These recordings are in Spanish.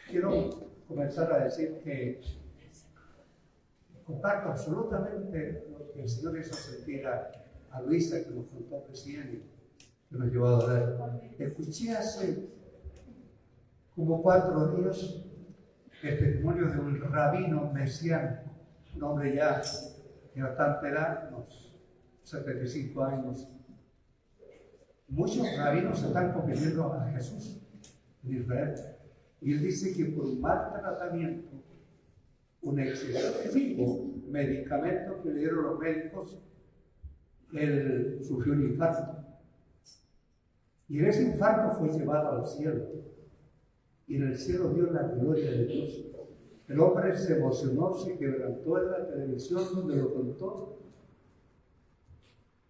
quiero comenzar a decir que comparto absolutamente lo que el Señor hizo sentir a Luisa, que nos contó recién y que nos llevó a adorar. Escuché hace como 4 días el testimonio de un rabino mesiánico, un hombre ya de bastante edad, unos 75 años. Muchos rabinos se están convirtiendo a Jesús en Israel. Y él dice que por un mal tratamiento, un excesivo medicamento que le dieron los médicos, él sufrió un infarto. Y en ese infarto fue llevado al cielo. Y en el cielo vio la gloria de Dios. El hombre se emocionó, se quebrantó en la televisión donde lo contó.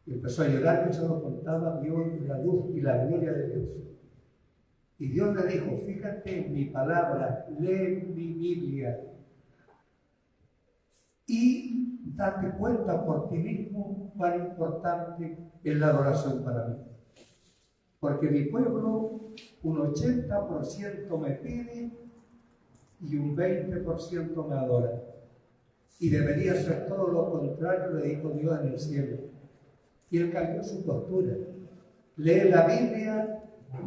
Y empezó a llorar, que se lo contaba, vio la luz y la gloria de Dios. Y Dios le dijo, fíjate en mi palabra, lee mi Biblia y date cuenta por ti mismo cuán importante es la adoración para mí. Porque mi pueblo, un 80% me pide y un 20% me adora. Y debería ser todo lo contrario, le dijo Dios en el cielo. Y él cambió su postura. Lee la Biblia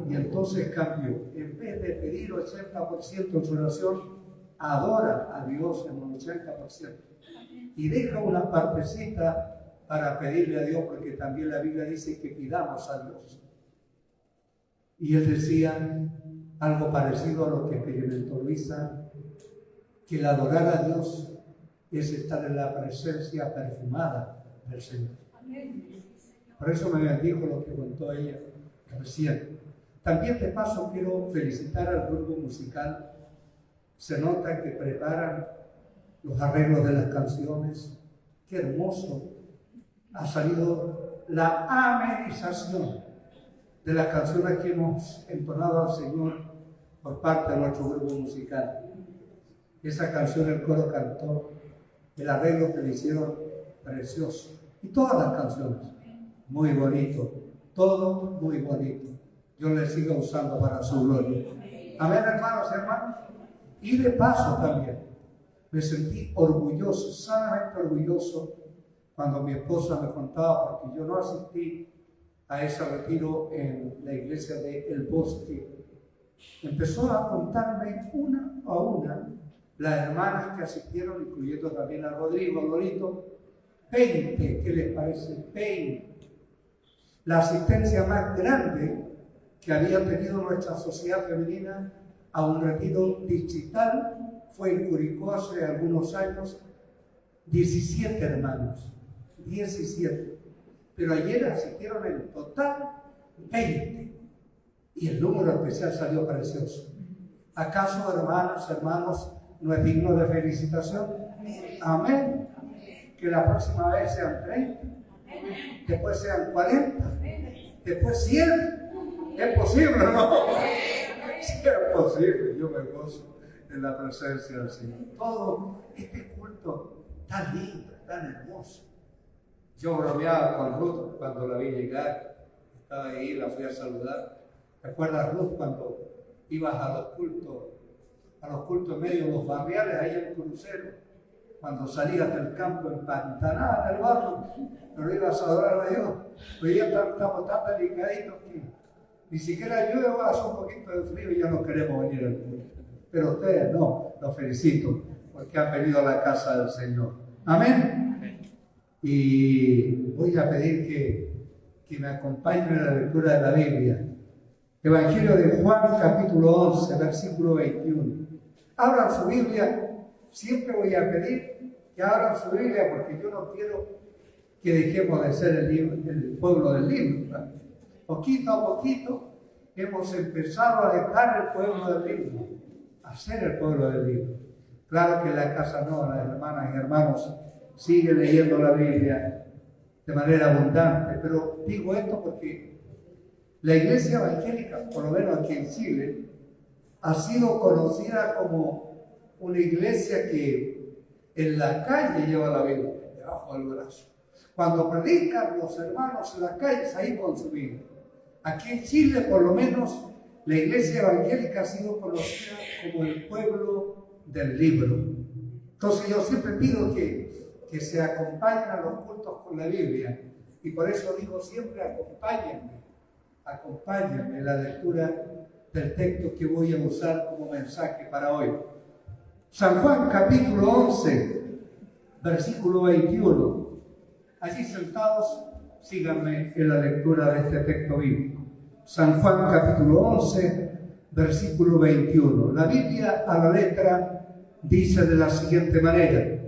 y entonces cambió. En vez de pedir 80% en su oración, adora a Dios en un 80%. Y deja una partecita para pedirle a Dios, porque también la Biblia dice que pidamos a Dios. Y él decía algo parecido a lo que experimentó Luisa, que el adorar a Dios es estar en la presencia perfumada del Señor. Por eso me bendijo lo que contó ella recién. También de paso quiero felicitar al grupo musical. Se nota que preparan los arreglos de las canciones. Qué hermoso ha salido la amenización de las canciones que hemos entonado al Señor por parte de nuestro grupo musical. Esa canción el coro cantó, el arreglo que le hicieron precioso. Y todas las canciones, muy bonito, todo muy bonito. Dios le siga usando para su gloria. Amén, hermanos y hermanas. Y de paso también, me sentí orgulloso, sanamente orgulloso, cuando mi esposa me contaba, porque yo no asistí a ese retiro en la iglesia de El Bosque. Empezó a contarme una a una las hermanas que asistieron, incluyendo también a Rodrigo, Lorito, 20, ¿qué les parece? 20. La asistencia más grande que había tenido nuestra sociedad femenina a un retiro digital fue en Curicó hace algunos años, 17 hermanos, 17. Pero ayer asistieron en total 20. Y el número especial salió precioso. ¿Acaso, hermanas, hermanos, no es digno de felicitación? Amén. Que la próxima vez sean 30, después sean 40, después 100. ¿Es posible, no? Sí, es posible. Yo me gozo en la presencia del Señor. Todo este culto tan lindo, tan hermoso. Yo bromeaba con Ruth cuando la vi llegar. Estaba ahí, la fui a saludar. ¿Recuerdas, Ruth, cuando ibas a los cultos medios, los barriales, ahí en el crucero? Cuando salías del campo empantanada en el barro, pero ibas a adorar a Dios. Hoy día estamos tan delicaditos que ni siquiera llueve, hace un poquito de frío y ya no queremos venir al culto. Pero ustedes no, los felicito porque han venido a la casa del Señor. Amén. Y voy a pedir que me acompañen en la lectura de la Biblia. Evangelio de Juan, capítulo 11, versículo 21. Abran su Biblia. Siempre voy a pedir que abran su Biblia porque yo no quiero que dejemos de ser el pueblo del libro. Poquito a poquito hemos empezado a dejar el pueblo del libro, a ser el pueblo del libro. Claro que en la casa no, las hermanas y hermanos siguen leyendo la Biblia de manera abundante, pero digo esto porque la iglesia evangélica, por lo menos aquí en Chile, ha sido conocida como una iglesia que en la calle lleva la Biblia debajo del brazo. Cuando predican los hermanos en las calles, ahí con su Biblia. Aquí en Chile, por lo menos, La iglesia evangélica ha sido conocida como el pueblo del libro. Entonces yo siempre pido que se acompañen a los cultos con la Biblia. Y por eso digo siempre, acompáñenme en la lectura del texto que voy a usar como mensaje para hoy. San Juan capítulo 11, versículo 21. Allí sentados, síganme en la lectura de este texto bíblico. San Juan capítulo 11, versículo 21. La Biblia a la letra dice de la siguiente manera: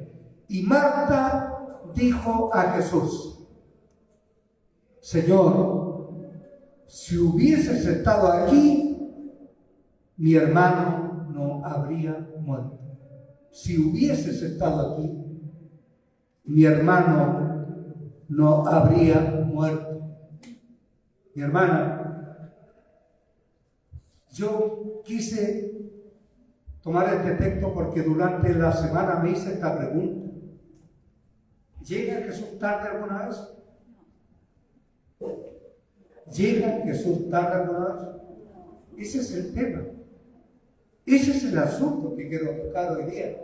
y Marta dijo a Jesús: Señor, si hubieses estado aquí, mi hermano no habría muerto. Si hubieses estado aquí, mi hermano no habría muerto. Mi hermana, yo quise tomar este texto porque durante la semana me hice esta pregunta: ¿llega Jesús tarde alguna vez? ¿Llega Jesús tarde alguna vez? Ese es el tema. Ese es el asunto que quiero tocar hoy día.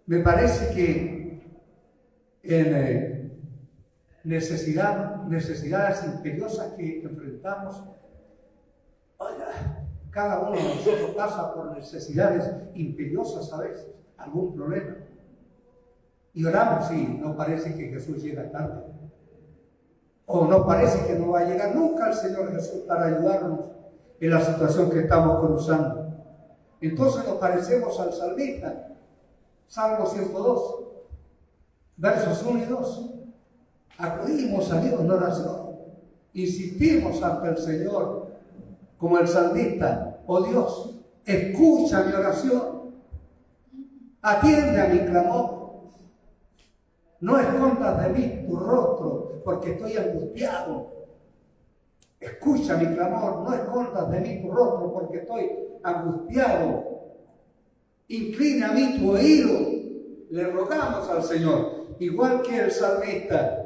Me parece que en necesidades imperiosas que enfrentamos, cada uno de nosotros pasa por necesidades imperiosas a veces, algún problema. Y oramos, sí, no parece que Jesús llega tarde. O no parece que no va a llegar nunca el Señor Jesús para ayudarnos en la situación que estamos cruzando. Entonces nos parecemos al salmista, Salmo 102, versos 1 y 2. Acudimos a Dios en oración, insistimos ante el Señor, como el salmista: oh Dios, escucha mi oración, atiende a mi clamor. No escondas de mí tu rostro, porque estoy angustiado. Escucha mi clamor, no escondas de mí tu rostro, porque estoy angustiado. Inclina a mí tu oído. Le rogamos al Señor, igual que el salmista: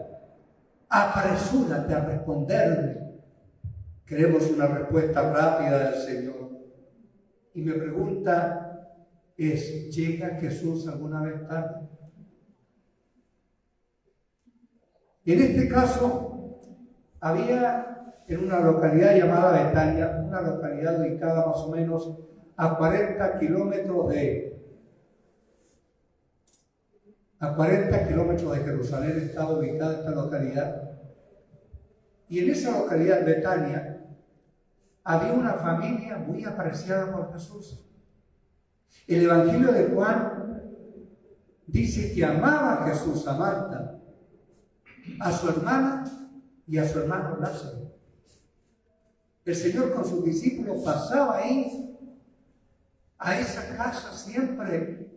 apresúrate a responderme. Queremos una respuesta rápida del Señor. Y mi pregunta es: ¿llega Jesús alguna vez tarde? En este caso, había en una localidad llamada Betania, una localidad ubicada más o menos a 40 kilómetros de Jerusalén, estaba ubicada esta localidad. Y en esa localidad, Betania, había una familia muy apreciada por Jesús. El Evangelio de Juan dice que amaba a Jesús, a Marta, a su hermana y a su hermano Lázaro. El Señor con sus discípulos pasaba ahí, a esa casa siempre.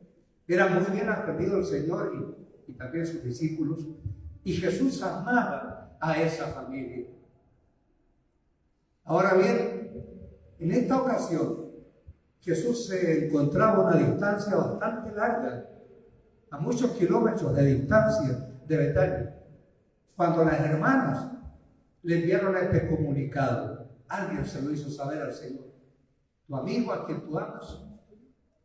Era muy bien atendido el Señor y también sus discípulos. Y Jesús amaba a esa familia. Ahora bien, en esta ocasión, Jesús se encontraba a una distancia bastante larga, a muchos kilómetros de distancia de Betania, cuando las hermanas le enviaron este comunicado. Alguien se lo hizo saber al Señor: tu amigo a quien tú amas,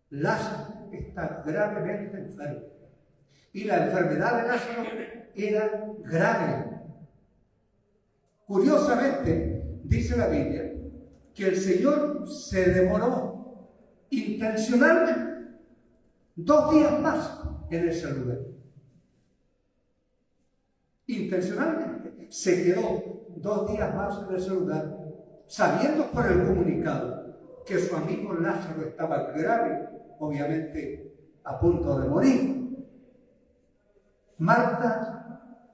Lázaro, está gravemente enfermo. Y la enfermedad de Lázaro era grave. Curiosamente, dice la Biblia que el Señor se demoró intencionalmente 2 días más en ese lugar. Intencionalmente se quedó 2 días más en ese lugar, sabiendo por el comunicado que su amigo Lázaro estaba grave, obviamente a punto de morir. Marta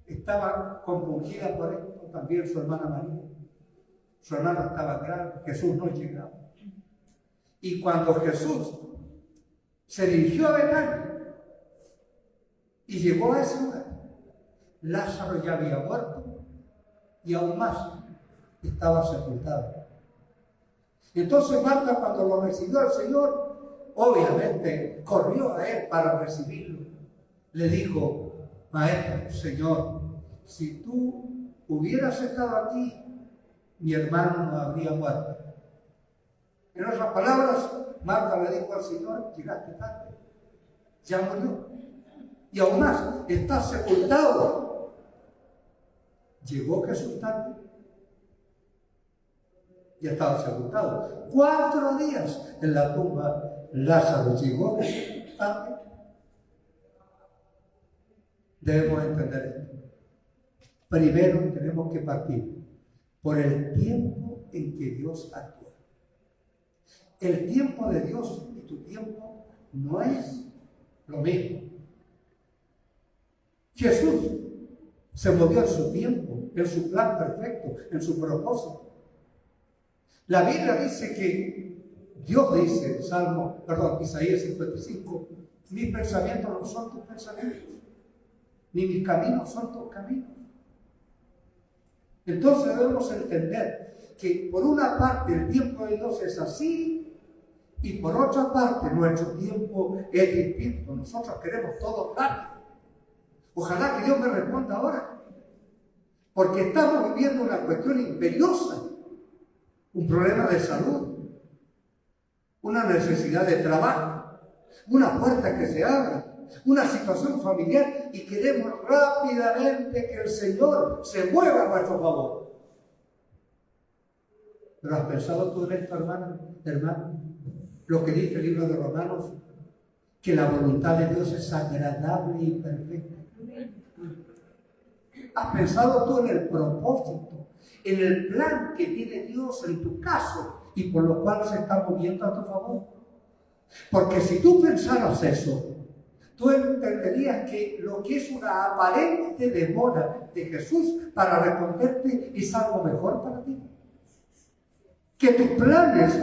estaba compungida por esto, también su hermana María. Su hermano estaba grave, Jesús no llegaba. Y cuando Jesús se dirigió a Betania y llegó a ese lugar, Lázaro ya había muerto y aún más estaba sepultado. Entonces Marta, cuando lo recibió al Señor, obviamente corrió a él para recibirlo. Le dijo: Maestro, Señor, si tú hubieras estado aquí, mi hermano no habría muerto. En otras palabras, Marta le dijo al Señor, llegaste tarde, ya murió. Y aún más, está sepultado. Llegó Jesús tarde. Ya estaba sepultado. 4 días en la tumba. Lázaro llegó tarde. Debemos entender esto. Primero tenemos que partir por el tiempo en que Dios actúa. El tiempo de Dios y tu tiempo no es lo mismo. Jesús se movió en su tiempo, en su plan perfecto, en su propósito. La Biblia dice que Dios dice, Isaías 55, mis pensamientos no son tus pensamientos, ni mis caminos son tus caminos. Entonces debemos entender que por una parte el tiempo de Dios es así y por otra parte nuestro tiempo es distinto. Nosotros queremos todo tarde. Ojalá que Dios me responda ahora, porque estamos viviendo una cuestión imperiosa, un problema de salud, una necesidad de trabajo, una puerta que se abra, una situación familiar y queremos rápidamente que el Señor se mueva a nuestro favor. ¿Pero has pensado tú en esto, hermano? Lo que dice el libro de Romanos, que la voluntad de Dios es agradable y perfecta. ¿Has pensado tú en el propósito, en el plan que tiene Dios en tu caso y por lo cual se está moviendo a tu favor? Porque si tú pensaras eso, tú entenderías que lo que es una aparente demora de Jesús para responderte es algo mejor para ti. Que tus planes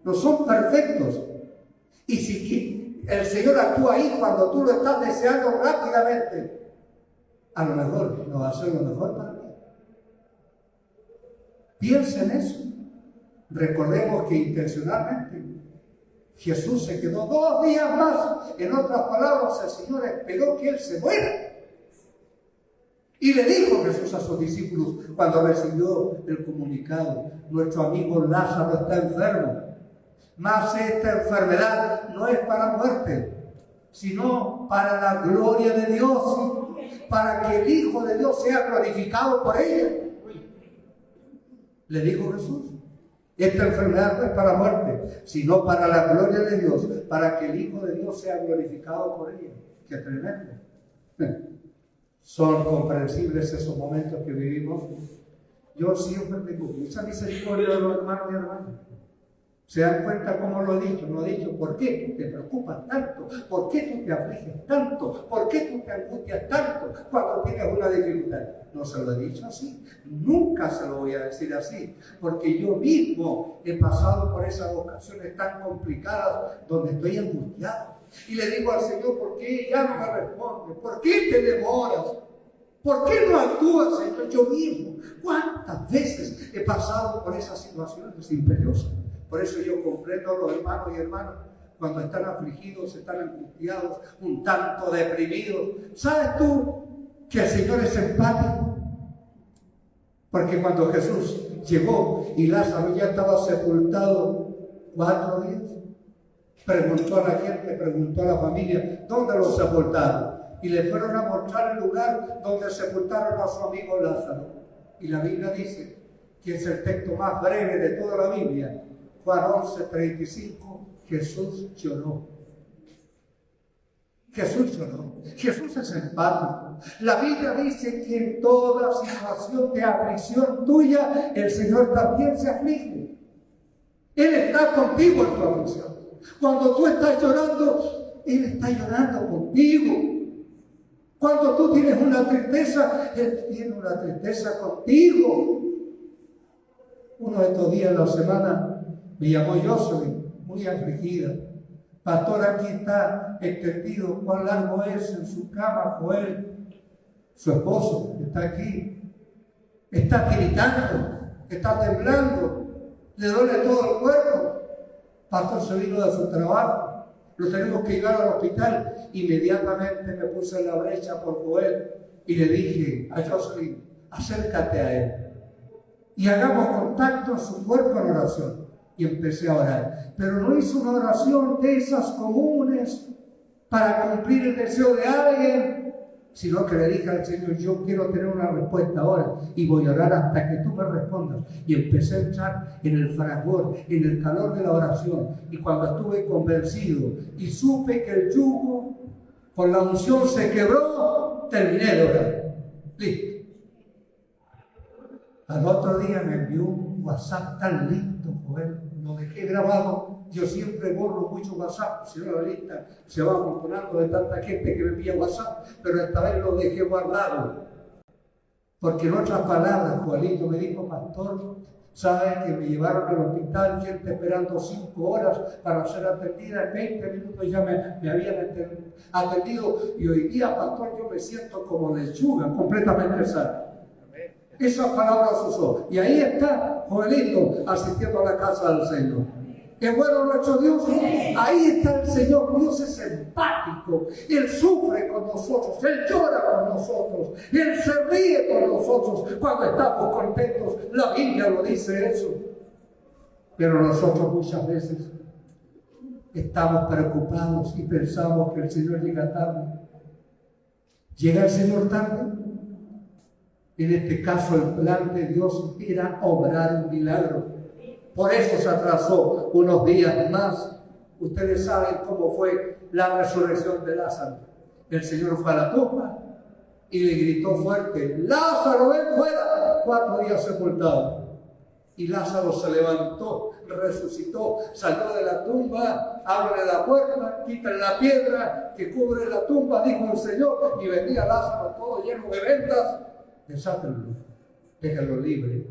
no son perfectos. Y si el Señor actúa ahí cuando tú lo estás deseando rápidamente, a lo mejor no va a ser lo mejor para ti. Piensa en eso. Recordemos que intencionalmente Jesús se quedó 2 días más. En otras palabras, el Señor esperó que Él se muera. Y le dijo Jesús a sus discípulos cuando recibió el comunicado: nuestro amigo Lázaro está enfermo, mas esta enfermedad no es para muerte, sino para la gloria de Dios, para que el Hijo de Dios sea glorificado por ella. Le dijo Jesús: esta enfermedad no es para muerte, sino para la gloria de Dios, para que el Hijo de Dios sea glorificado por ella. ¡Qué tremendo! Son comprensibles esos momentos que vivimos. Yo siempre tengo mucha misericordia de los hermanos y hermanas. ¿Se dan cuenta cómo lo he dicho? Lo he dicho. ¿Por qué te preocupas tanto? ¿Por qué tú te afliges tanto? ¿Por qué tú te angustias tanto cuando tienes una dificultad? No se lo he dicho así. Nunca se lo voy a decir así. Porque yo mismo he pasado por esas ocasiones tan complicadas donde estoy angustiado. Y le digo al Señor: ¿por qué ya no me respondes? ¿Por qué te demoras? ¿Por qué no actúas, Señor? Yo mismo, ¿cuántas veces he pasado por esas situaciones imperiosas? Por eso yo comprendo a los hermanos y hermanas cuando están afligidos, están angustiados, un tanto deprimidos. ¿Sabes tú que el Señor es empático? Porque cuando Jesús llegó y Lázaro ya estaba sepultado 4 días, preguntó a la gente, preguntó a la familia: ¿dónde lo sepultaron? Y le fueron a mostrar el lugar donde sepultaron a su amigo Lázaro. Y la Biblia dice, que es el texto más breve de toda la Biblia, Juan 11:35, Jesús lloró. Jesús lloró. Jesús es empático. La Biblia dice que en toda situación de aflicción tuya, el Señor también se aflige. Él está contigo en tu aflicción. Cuando tú estás llorando, Él está llorando contigo. Cuando tú tienes una tristeza, Él tiene una tristeza contigo. Uno de estos días de la semana me llamó Jocelyn, muy afligida. Pastor, aquí está extendido, cuán largo es en su cama Joel. Su esposo está aquí. Está gritando, está temblando, le duele todo el cuerpo. Pastor se vino de su trabajo. Lo tenemos que llevar al hospital. Inmediatamente me puse en la brecha por Joel y le dije a Jocelyn: acércate a él. y hagamos contacto en su cuerpo en oración. Y empecé a orar. Pero no hice una oración de esas comunes para cumplir el deseo de alguien, sino que le dije al Señor, yo quiero tener una respuesta ahora y voy a orar hasta que tú me respondas. Y empecé a entrar en el fragor, en el calor de la oración. Y cuando estuve convencido y supe que el yugo con la unción se quebró, terminé de orar. Listo. Al otro día me envió un WhatsApp tan lindo, Joel, lo dejé grabado. Yo siempre borro mucho WhatsApp, si no la lista se va amontonando de tanta gente que me envía WhatsApp, pero esta vez lo dejé guardado. Porque en otras palabras, Joelito me dijo, pastor, ¿sabes que me llevaron al hospital, gente esperando 5 horas para ser atendida? En 20 minutos ya me habían atendido y hoy día, pastor, yo me siento como lechuga, completamente sana. Esas palabras usó. Y ahí está Joelito asistiendo a la casa del Señor. ¿Qué bueno nuestro Dios? Ahí está el Señor. Dios es empático. Él sufre con nosotros. Él llora con nosotros. Él se ríe con nosotros cuando estamos contentos. La Biblia lo dice eso. Pero nosotros muchas veces estamos preocupados y pensamos que el Señor llega tarde. ¿Llega el Señor tarde? En este caso, el plan de Dios era obrar un milagro. Por eso se atrasó unos días más. Ustedes saben cómo fue la resurrección de Lázaro. El Señor fue a la tumba y le gritó fuerte, Lázaro, ven fuera. 4 días sepultado. Y Lázaro se levantó, resucitó, salió de la tumba, abre la puerta, quita la piedra que cubre la tumba, dijo el Señor, y venía Lázaro todo lleno de vendas. Desátenlo, déjenlo libre,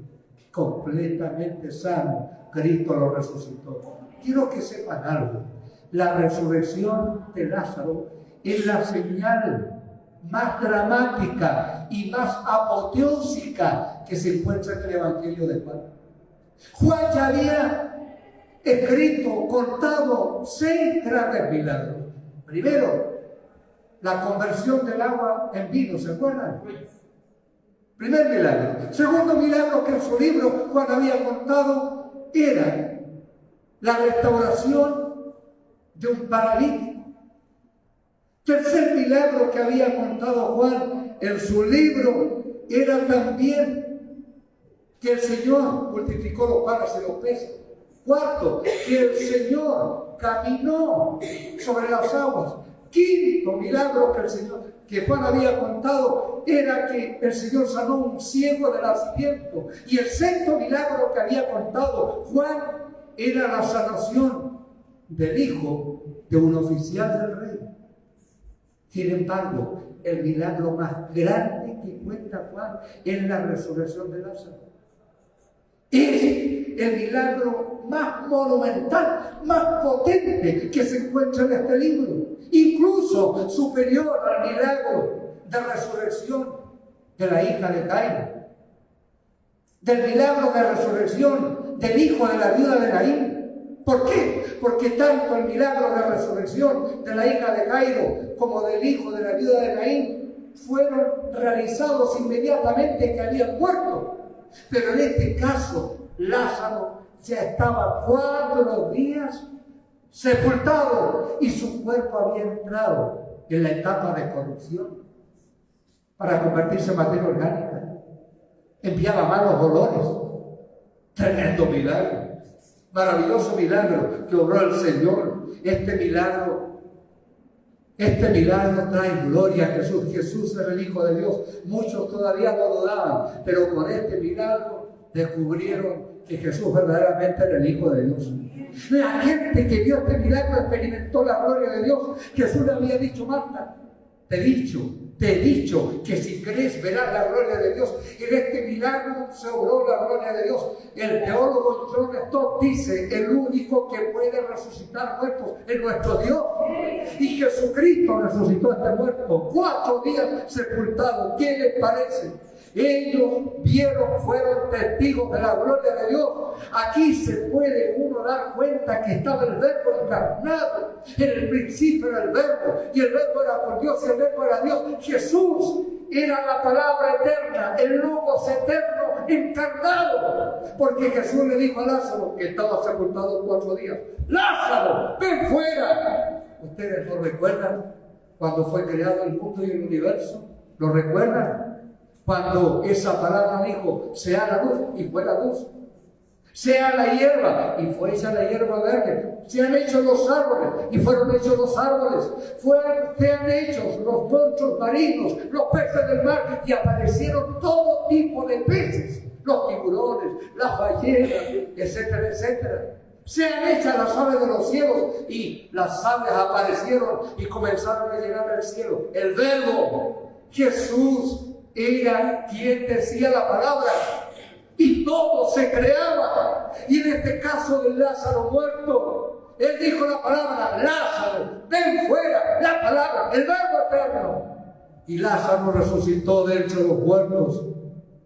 completamente sano. Cristo lo resucitó. Quiero que sepan algo. La resurrección de Lázaro es la señal más dramática y más apoteósica que se encuentra en el Evangelio de Juan. Juan ya había escrito, contado 6 grandes milagros. Primero, la conversión del agua en vino, ¿se acuerdan? Primer milagro. Segundo milagro que en su libro Juan había contado era la restauración de un paralítico. Tercer milagro que había contado Juan en su libro era también que el Señor multiplicó los panes y los peces. Cuarto, que el Señor caminó sobre las aguas. Quinto milagro que Juan había contado era que el Señor sanó un ciego de nacimiento. Y el sexto milagro que había contado Juan era la sanación del hijo de un oficial del rey. Sin embargo, el milagro más grande que cuenta Juan es la resurrección de Lázaro. Es el milagro más monumental, más potente que se encuentra en este libro, incluso superior al milagro de resurrección de la hija de Caín, del milagro de resurrección del hijo de la viuda de Naín. ¿Por qué? Porque tanto el milagro de resurrección de la hija de Cairo como del hijo de la viuda de Naín fueron realizados inmediatamente que habían muerto. Pero en este caso, Lázaro ya estaba 4 días sepultado y su cuerpo había entrado en la etapa de corrupción para convertirse en materia orgánica. Enviaba malos olores. Tremendo milagro. Maravilloso milagro que obró el Señor. Este milagro trae gloria a Jesús. Jesús era el Hijo de Dios. Muchos todavía no dudaban, pero con este milagro descubrieron que Jesús verdaderamente era el Hijo de Dios. La gente que vio este milagro experimentó la gloria de Dios. Jesús le había dicho, Marta, te he dicho que si crees verás la gloria de Dios. En este milagro se obró la gloria de Dios. El teólogo John Stott dice, el único que puede resucitar muertos es nuestro Dios. Y Jesucristo resucitó a este muerto, 4 días sepultado. ¿Qué les parece? Ellos vieron, fueron testigos de la gloria de Dios. Aquí se puede uno dar cuenta que estaba el Verbo encarnado. En el principio era el Verbo, y el Verbo era con Dios, y el Verbo era Dios. Jesús era la palabra eterna, el Logos eterno encarnado. Porque Jesús le dijo a Lázaro, que estaba sepultado 4 días: Lázaro, ven fuera. ¿Ustedes lo recuerdan? Cuando fue creado el mundo y el universo, ¿lo recuerdan? Cuando esa palabra dijo, sea la luz, y fue la luz. Sea la hierba, y fue hecha la hierba verde. Sean hechos los árboles, y fueron hechos los árboles. Sean hechos los monstruos marinos, los peces del mar, y aparecieron todo tipo de peces. Los tiburones, las ballenas, etcétera, etcétera. Sean hechas las aves de los cielos, y las aves aparecieron y comenzaron a llenar el cielo. El Verbo, Jesús, era quien decía la palabra, y todo se creaba. Y en este caso del Lázaro muerto, él dijo la palabra: Lázaro, ven fuera. La palabra, el Verbo eterno. Y Lázaro resucitó de entre los muertos.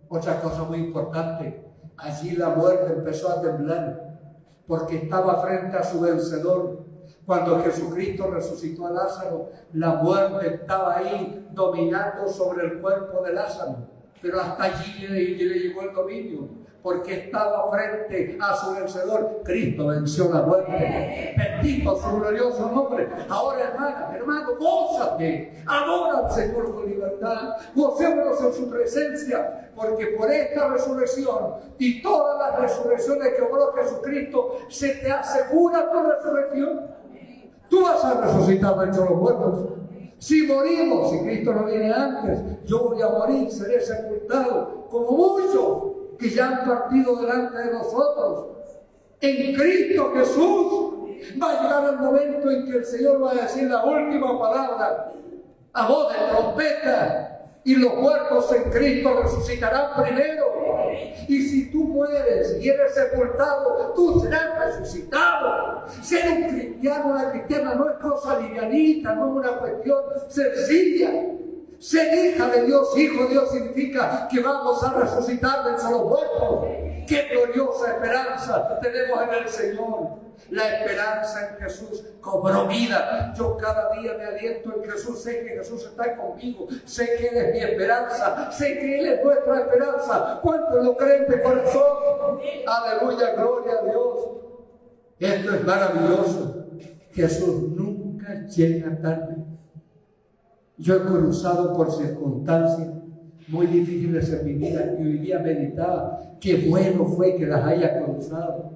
Otra cosa muy importante, allí la muerte empezó a temblar, porque estaba frente a su vencedor. Cuando Jesucristo resucitó a Lázaro, la muerte estaba ahí dominando sobre el cuerpo de Lázaro. Pero hasta allí le llegó el dominio, porque estaba frente a su vencedor. Cristo venció la muerte. Bendito su glorioso nombre. Ahora, hermano, gózate. Adora al Señor con libertad. Gocémonos en su presencia, porque por esta resurrección y todas las resurrecciones que obró Jesucristo, se te asegura tu resurrección. Tú vas a resucitar entre los muertos. Si morimos, si Cristo no viene antes, yo voy a morir, seré sepultado, como muchos que ya han partido delante de nosotros. En Cristo Jesús va a llegar el momento en que el Señor va a decir la última palabra a voz de trompeta, y los muertos en Cristo resucitarán primero. Y si tú mueres y eres sepultado, tú serás resucitado. Ser un cristiano, una cristiana, no es cosa livianita, no es una cuestión sencilla. Ser hija de Dios, hijo de Dios, significa que vamos a resucitar de entre los muertos. ¡Qué gloriosa esperanza tenemos en el Señor! La esperanza en Jesús cobró vida. Yo cada día me aliento en Jesús. Sé que Jesús está conmigo. Sé que Él es mi esperanza. Sé que Él es nuestra esperanza. ¿Cuántos lo creen de corazón? Aleluya, gloria a Dios. Esto es maravilloso. Jesús nunca llega tarde. Yo he cruzado por circunstancias muy difíciles en mi vida, y hoy día meditaba qué bueno fue que las haya cruzado,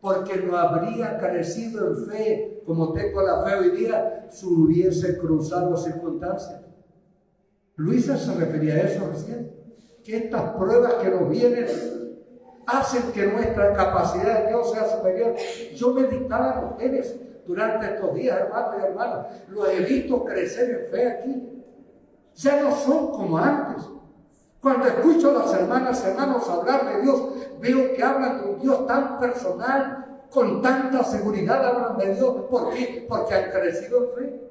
porque no habría carecido en fe como tengo la fe hoy día si hubiese cruzado circunstancias. Luisa se refería a eso recién, que estas pruebas que nos vienen hacen que nuestra capacidad de Dios sea superior. Yo meditaba en ustedes durante estos días, hermanos y hermanas, los he visto crecer en fe aquí. Ya no son como antes. Cuando escucho a las hermanos hablar de Dios, veo que hablan de un Dios tan personal, con tanta seguridad hablan de Dios. ¿Por qué? Porque han crecido en fe.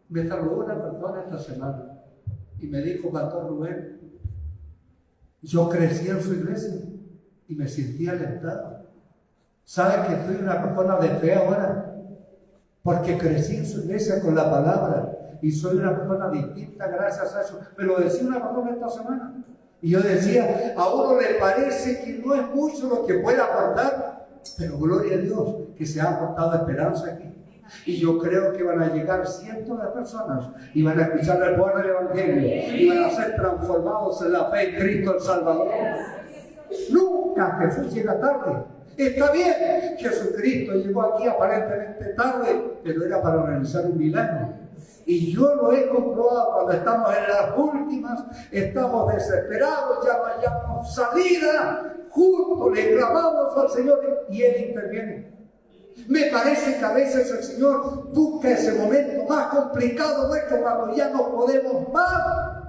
Me saludó una persona esta semana y me dijo: Pastor Rubén, yo crecí en su iglesia y me sentí alentado. ¿Sabe que soy una persona de fe ahora? Porque crecí en su iglesia con la palabra. Y soy una persona distinta gracias a eso. Me lo decía una persona esta semana. Y yo decía: a uno le parece que no es mucho lo que puede aportar, pero gloria a Dios que se ha aportado esperanza aquí. Y yo creo que van a llegar cientos de personas y van a escuchar el buen Evangelio y van a ser transformados en la fe en Cristo el Salvador. Nunca Jesús llega tarde. Está bien, Jesucristo llegó aquí aparentemente tarde, pero era para realizar un milagro. Y yo lo he comprobado cuando estamos en las últimas, estamos desesperados, ya no hayamos salida, juntos le clamamos al Señor y Él interviene. Me parece que a veces el Señor busca ese momento más complicado nuestro cuando ya no podemos más.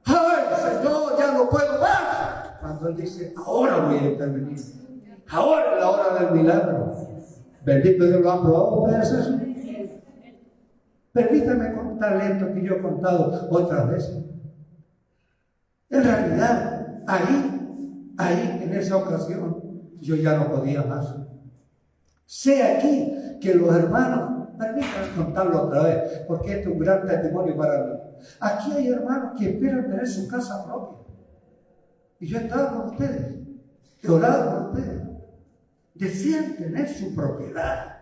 ¡Ay, Señor, ya no puedo más! Cuando Él dice: ahora voy a intervenir. Ahora es la hora del milagro. Bendito Dios. ¿Lo han probado ustedes eso? Permítame contar esto que yo he contado otras veces. En realidad, ahí, en esa ocasión, yo ya no podía más. Sé aquí que los hermanos, permítanme contarlo otra vez, porque este es un gran testimonio para mí. Aquí hay hermanos que esperan tener su casa propia. Y yo he estado con ustedes, he orado con ustedes. Desean tener su propiedad.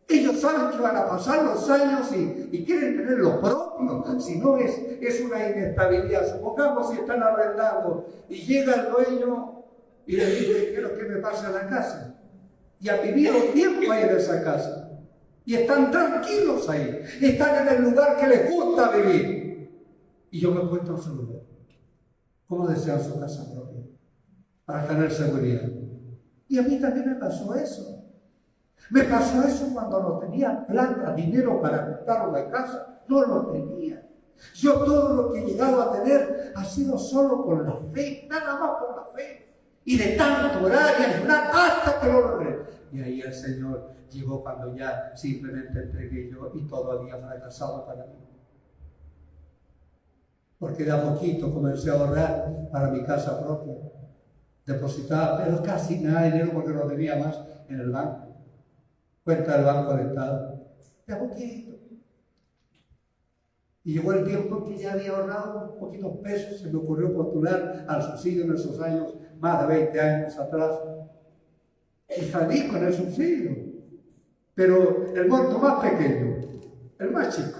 Ellos saben que van a pasar los años y quieren tener lo propio. Si no es una inestabilidad. Supongamos si están arrendando y llega el dueño y le dice, quiero que me pase a la casa. Y han vivido tiempo ahí en esa casa. Y están tranquilos ahí. Están en el lugar que les gusta vivir. Y yo me he puesto en su lugar. ¿Cómo desean su casa propia? Para tener seguridad. Y a mí también me pasó eso. Me pasó eso cuando no tenía plata, dinero para comprar una casa. No lo tenía. Yo todo lo que he llegado a tener ha sido solo por la fe. Nada más por la fe. Y de tanto orar y ayunar hasta que lo logré. Y ahí el Señor llegó cuando ya simplemente entregué yo y todo había fracasado para mí. Porque de a poquito comencé a ahorrar para mi casa propia. Depositaba, pero casi nada de dinero porque no tenía más en el banco. Cuenta del Banco del Estado. De a poquito. Y llegó el tiempo que ya había ahorrado unos poquitos pesos. Se me ocurrió postular al subsidio en esos años, más de 20 años atrás. Y salí con el subsidio. Pero el monto más pequeño, el más chico,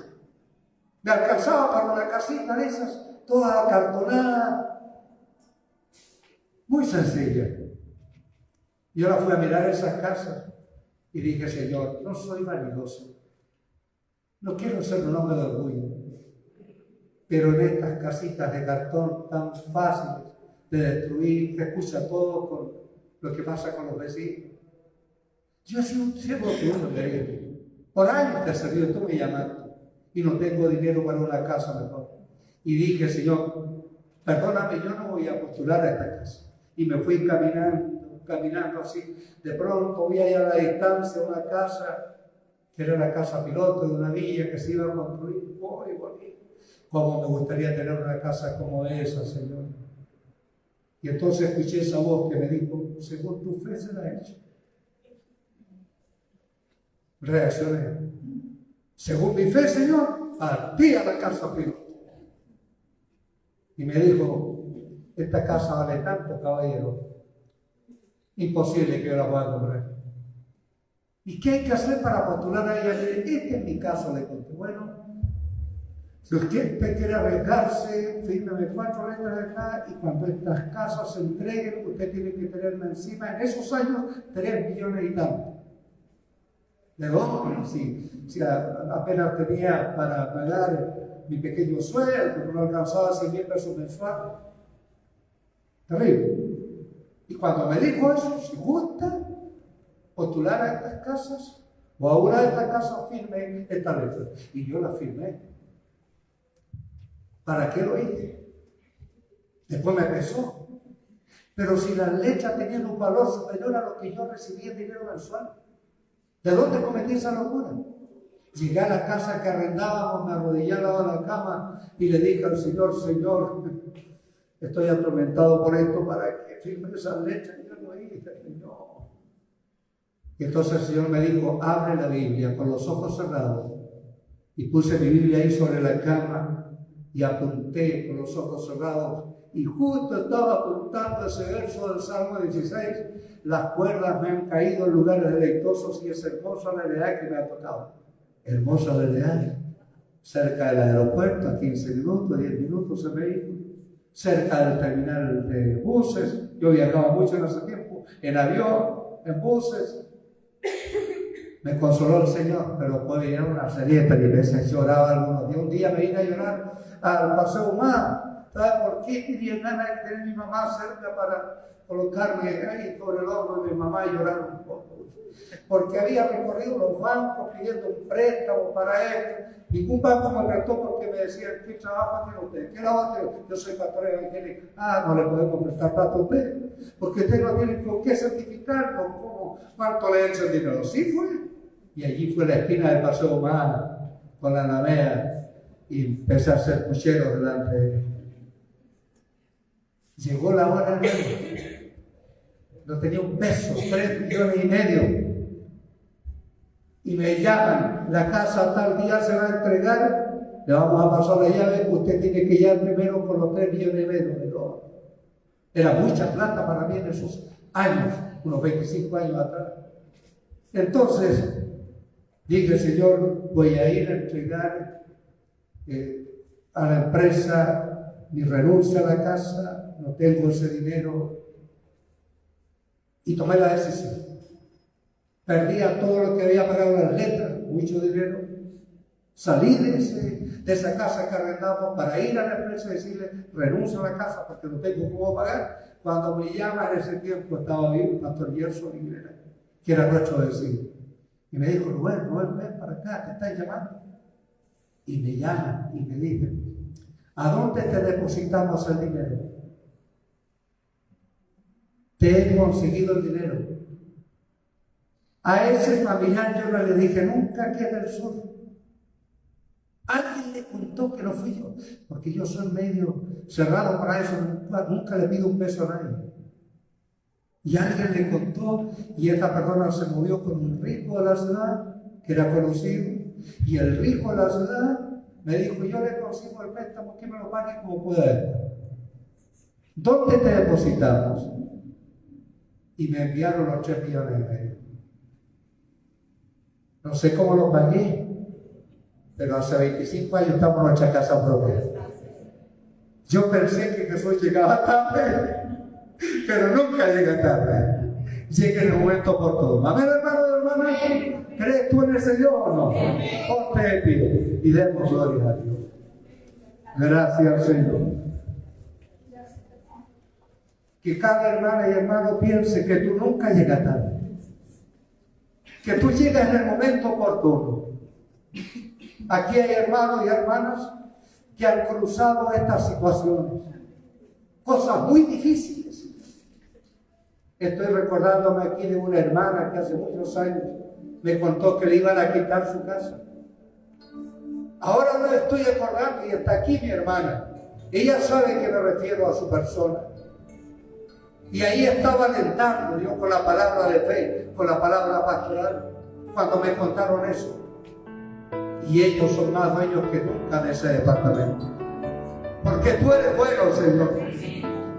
me alcanzaba para una casita de esas, toda acartonada, muy sencilla. Y ahora fui a mirar esas casas y dije, Señor, no soy vanidoso, no quiero ser un hombre de orgullo, pero en estas casitas de cartón tan fáciles de destruir, que escucha todo con lo que pasa con los vecinos. Yo he sido un siervo tuyo, querido. Por años te he servido, tú me llamaste y no tengo dinero para una casa mejor. Y dije, Señor, perdóname, yo no voy a postular a esta casa. Y me fui caminando así. De pronto vi allá a la distancia una casa, que era la casa piloto de una villa que se iba a construir. Muy bonito. Cómo me gustaría tener una casa como esa, Señor. Y entonces escuché esa voz que me dijo, según tu fe será hecho. Reaccioné. Según mi fe, Señor, partí a la casa piloto. Y me dijo, esta casa vale tanto, caballero. Imposible que yo la pueda comprar. ¿Y qué hay que hacer para postular a ella? Este es mi caso, le conté. Bueno, si usted quiere arriesgarse, fírmeme 4 letras de acá y cuando estas casas se entreguen, usted tiene que tenerme encima, en esos años, 3 millones y tanto. Luego, si apenas tenía para pagar mi pequeño sueldo, no alcanzaba 100,000 pesos mensuales. Terrible. Y cuando me dijo eso, si gusta postular a estas casas, o a una de estas casas firme esta letra. Y yo la firmé. ¿Para qué lo hice? Después me pesó. Pero si las letras tenían un valor superior a lo que yo recibía en dinero mensual, ¿de dónde cometí esa locura? Llegué a la casa que arrendábamos, me arrodillé al lado de la cama y le dije al Señor, Señor, estoy atormentado por esto, para que firme esas letras. Y yo lo hice, no. Y entonces el Señor me dijo, abre la Biblia con los ojos cerrados. Y puse mi Biblia ahí sobre la cama y apunté con los ojos cerrados. Y justo estaba apuntando ese verso del Salmo 16. Las cuerdas me han caído en lugares deleitosos y es hermosa la heredad que me ha tocado. Hermosa la heredad. Cerca del aeropuerto, a 15 minutos, 10 minutos en vehículo. Cerca del terminal de buses. Yo viajaba mucho en ese tiempo, en avión, en buses. Me consoló el Señor, pero puede ir a una serie de peripecias. Lloraba algunos días. Un día me vine a llorar al Paseo Humano. ¿Sabe por qué? Tenía ganas de tener a mi mamá cerca para colocarme ahí sobre el hombro de mi mamá y llorar un poco. Porque había recorrido los bancos pidiendo un préstamo para él. Ningún banco me prestó porque me decían, ¿qué trabajo tiene usted? ¿Qué labor tiene? Yo soy pastor evangélico. No le podemos prestar plata a usted. Porque usted no tiene con qué certificarlo. ¿Cómo? ¿Cuánto le echa el dinero? Sí fue. Y allí fue la esquina del Paseo Humano con la Alameda y empecé a hacer pucheros delante de él. Llegó la hora, hermano. No tenía un peso, 3,5 millones. Y me llaman, la casa tal día se va a entregar, le vamos a pasar la llave, usted tiene que ir primero con los 3,5 millones de dólares. Era mucha plata para mí en esos años, unos 25 años atrás. Entonces, dije, Señor, voy a ir a entregar a la empresa mi renuncia a la casa, no tengo ese dinero. Y tomé la decisión. Perdía todo lo que había pagado las letras, mucho dinero. Salí de esa casa que arrendamos para ir a la empresa y decirle, renuncio a la casa porque no tengo cómo pagar. Cuando me llama en ese tiempo estaba vivo el pastor Gerson Higuera, que era nuestro vecino. Y me dijo, Rubén, ven para acá, te están llamando. Y me llaman y me dicen, ¿a dónde te depositamos el dinero? Te he conseguido el dinero. A ese familiar yo no le dije nunca que era el sur. Alguien le contó que no fui yo, porque yo soy medio cerrado para eso, nunca le pido un peso a nadie. Y alguien le contó, y esta persona se movió con un rico de la ciudad, que era conocido, y el rico de la ciudad me dijo, yo le consigo el préstamo, que me lo pague como pueda. ¿Dónde te depositamos? Y me enviaron los 3,5 millones. No sé cómo lo pagué, pero hace 25 años estamos en nuestra casa propia. Yo pensé que Jesús llegaba tarde, pero nunca llega tarde. Llega en el momento oportuno. Amén, hermano y hermana. ¿Crees tú en ese Dios o no? Ponte de pie y demos gloria a Dios. Gracias, Señor. Que cada hermana y hermano piense que tú nunca llegas tarde. Que tú llegas en el momento oportuno. Aquí hay hermanos y hermanas que han cruzado estas situaciones. Cosas muy difíciles. Estoy recordándome aquí de una hermana que hace muchos años me contó que le iban a quitar su casa. Ahora no estoy acordando y está aquí mi hermana. Ella sabe que me refiero a su persona. Y ahí estaba alentando Dios con la palabra de fe, con la palabra pastoral, cuando me contaron eso. Y ellos son más dueños que nunca de ese departamento. Porque tú eres bueno, Señor.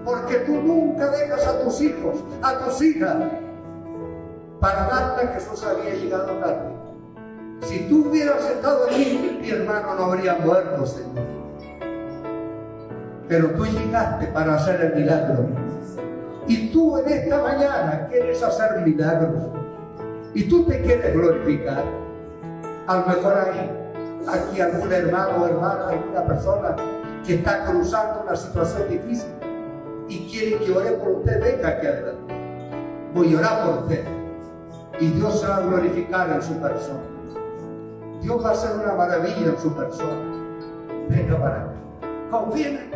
Porque tú nunca dejas a tus hijos, a tus hijas, para darte que Jesús había llegado tarde. Si tú hubieras estado aquí, mi hermano no habría muerto, Señor. Pero tú llegaste para hacer el milagro. Y tú en esta mañana quieres hacer milagros. Y tú te quieres glorificar. A lo mejor hay aquí algún hermano o hermana, alguna persona que está cruzando una situación difícil y quiere que ore por usted. Venga aquí adelante. Voy a orar por usted. Y Dios se va a glorificar en su persona. Dios va a hacer una maravilla en su persona. Venga para acá. Confía en Él.